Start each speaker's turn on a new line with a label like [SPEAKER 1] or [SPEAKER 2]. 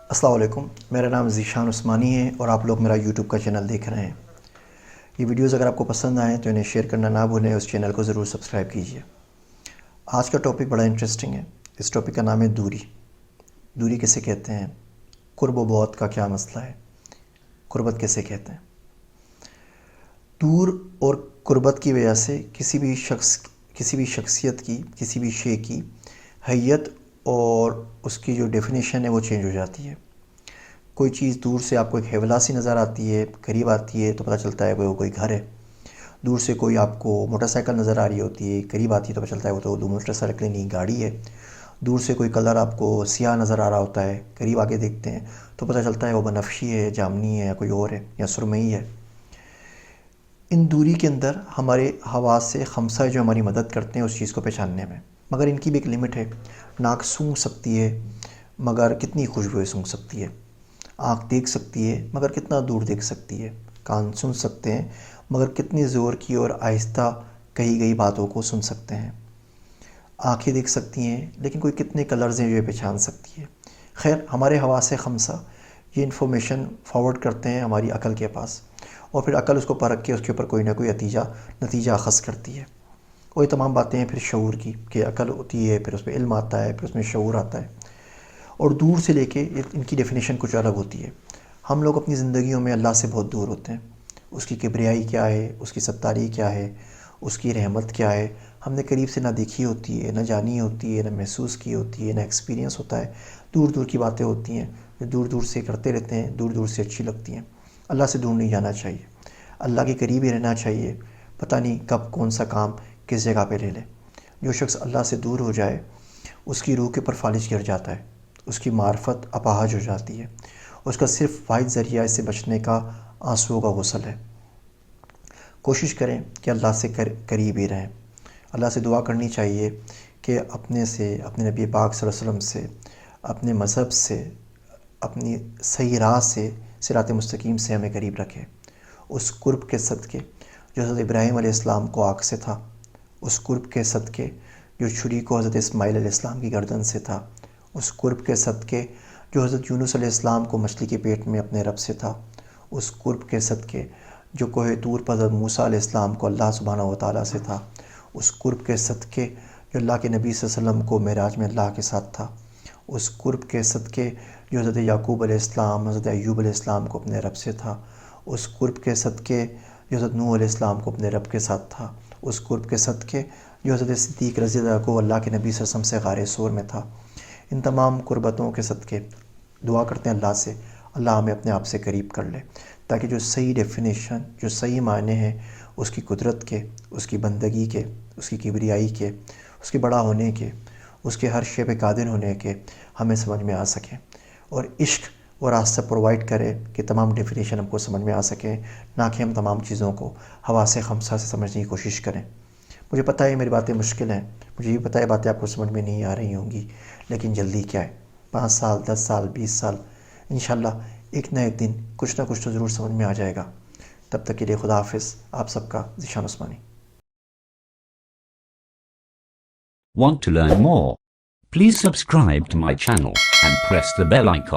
[SPEAKER 1] السلام علیکم، میرا نام ذیشان عثمانی ہے اور آپ لوگ میرا یوٹیوب کا چینل دیکھ رہے ہیں۔ یہ ویڈیوز اگر آپ کو پسند آئیں تو انہیں شیئر کرنا نہ بھولیں، اس چینل کو ضرور سبسکرائب کیجیے۔ آج کا ٹاپک بڑا انٹرسٹنگ ہے۔ اس ٹاپک کا نام ہے دوری۔ دوری کسے کہتے ہیں؟ قرب و بعد کا کیا مسئلہ ہے؟ قربت کسے کہتے ہیں؟ دور اور قربت کی وجہ سے کسی بھی شخصیت کی، کسی بھی شے کی حیت اور اس کی جو ڈیفینیشن ہے وہ چینج ہو جاتی ہے۔ کوئی چیز دور سے آپ کو ایک حیولا سی نظر آتی ہے، قریب آتی ہے تو پتہ چلتا ہے وہ کوئی گھر ہے۔ دور سے کوئی آپ کو موٹر سائیکل نظر آ رہی ہوتی ہے، قریب آتی ہے تو پتہ چلتا ہے وہ تو موٹر سائیکل نہیں، گاڑی ہے۔ دور سے کوئی کلر آپ کو سیاہ نظر آ رہا ہوتا ہے، قریب آگے دیکھتے ہیں تو پتہ چلتا ہے وہ بنفشی ہے، جامنی ہے یا کوئی اور ہے یا سرمئی ہے۔ ان دوری کے اندر ہمارے حواس سے خمسہ جو ہماری مدد کرتے ہیں اس چیز کو پہچاننے میں، مگر ان کی بھی ایک لمٹ ہے۔ ناک سونگھ سکتی ہے مگر کتنی خوشبوئیں سونگھ سکتی ہے۔ آنکھ دیکھ سکتی ہے مگر کتنا دور دیکھ سکتی ہے۔ کان سن سکتے ہیں مگر کتنی زور کی اور آہستہ کہی گئی باتوں کو سن سکتے ہیں۔ آنکھیں دیکھ سکتی ہیں لیکن کوئی کتنے کلرز ہیں جو یہ پہچان سکتی ہے۔ خیر، ہمارے حواس خمسہ یہ انفارمیشن فارورڈ کرتے ہیں ہماری عقل کے پاس، اور پھر عقل اس کو پرکھ کے اس کے اوپر کوئی نہ کوئی نتیجہ اخذ کرتی ہے۔ اور یہ تمام باتیں ہیں پھر شعور کی، کہ عقل ہوتی ہے، پھر اس میں علم آتا ہے، پھر اس میں شعور آتا ہے، اور دور سے لے کے ان کی ڈیفینیشن کچھ الگ ہوتی ہے۔ ہم لوگ اپنی زندگیوں میں اللہ سے بہت دور ہوتے ہیں۔ اس کی کبریائی کیا ہے، اس کی ستاری کیا ہے، اس کی رحمت کیا ہے، ہم نے قریب سے نہ دیکھی ہوتی ہے، نہ جانی ہوتی ہے، نہ محسوس کی ہوتی ہے، نہ ایکسپیرینس ہوتا ہے۔ دور دور کی باتیں ہوتی ہیں جو دور دور سے کرتے رہتے ہیں، دور دور سے اچھی لگتی ہیں۔ اللہ سے دور نہیں جانا چاہیے، اللہ کے قریب ہی رہنا چاہیے۔ پتہ نہیں کب کون سا کام کس جگہ پہ لے لے۔ جو شخص اللہ سے دور ہو جائے اس کی روح کے اوپر فالج گر جاتا ہے، اس کی معرفت اپاہج ہو جاتی ہے۔ اس کا صرف واحد ذریعہ اس سے بچنے کا آنسوؤں کا غسل ہے۔ کوشش کریں کہ اللہ سے قریب ہی رہیں۔ اللہ سے دعا کرنی چاہیے کہ اپنے سے، اپنے نبی پاک صلی اللہ علیہ وسلم سے، اپنے مذہب سے، اپنی صحیح راہ سے، صراط مستقیم سے ہمیں قریب رکھے۔ اس قرب کے صدقے جو حضرت ابراہیم علیہ السلام کو آگ سے تھا، اس قرب کے صدقے جو چھری کو حضرت اسماعیل علیہ السلام کی گردن سے تھا، اس قرب کے صدقے جو حضرت یونس علیہ السلام کو مچھلی کے پیٹ میں اپنے رب سے تھا، اس قرب کے صدقے جو کوہ طور پر حضرت موسیٰ علیہ السلام کو اللہ سبحانہ و تعالیٰ سے تھا، اس قرب کے صدقے جو اللہ کے نبی صلی اللہ علیہ وسلم کو معراج میں اللہ کے ساتھ تھا، اس قرب کے صدقے جو حضرت یعقوب علیہ السلام، حضرت ایوب علیہ السلام کو اپنے رب سے تھا، اس قرب کے صدقے جو حضرت نوح علیہ السلام کو اپنے رب کے ساتھ تھا، اس قرب کے صدقے جو حضرت صدیق رضی اللہ عنہ کو اللہ کے نبی صلی اللہ علیہ وسلم سے غار ثور میں تھا۔ ان تمام قربتوں کے صدقے دعا کرتے ہیں اللہ سے، اللہ ہمیں اپنے آپ سے قریب کر لے، تاکہ جو صحیح ڈیفینیشن، جو صحیح معنی ہیں اس کی قدرت کے، اس کی بندگی کے، اس کی کبریائی کے، اس کے بڑا ہونے کے، اس کے ہر شے پہ قادر ہونے کے ہمیں سمجھ میں آ سکیں، اور عشق وہ راستہ پرووائڈ کرے کہ تمام ڈیفینیشن ہم کو سمجھ میں آ سکیں، نہ کہ ہم تمام چیزوں کو حواس خمسہ سے سمجھنے کی کوشش کریں۔ مجھے پتہ ہے میری باتیں مشکل ہیں، مجھے یہ پتہ ہے باتیں آپ کو سمجھ میں نہیں آ رہی ہوں گی، لیکن جلدی کیا ہے؟ 5 سال، 10 سال، 20 سال، انشاءاللہ ایک نہ ایک دن کچھ نہ کچھ تو ضرور سمجھ میں آ جائے گا۔ تب تک کے لیے خدا حافظ، آپ سب کا Zeeshan Usmani.
[SPEAKER 2] Want to learn more? Please subscribe to my channel and press the bell icon.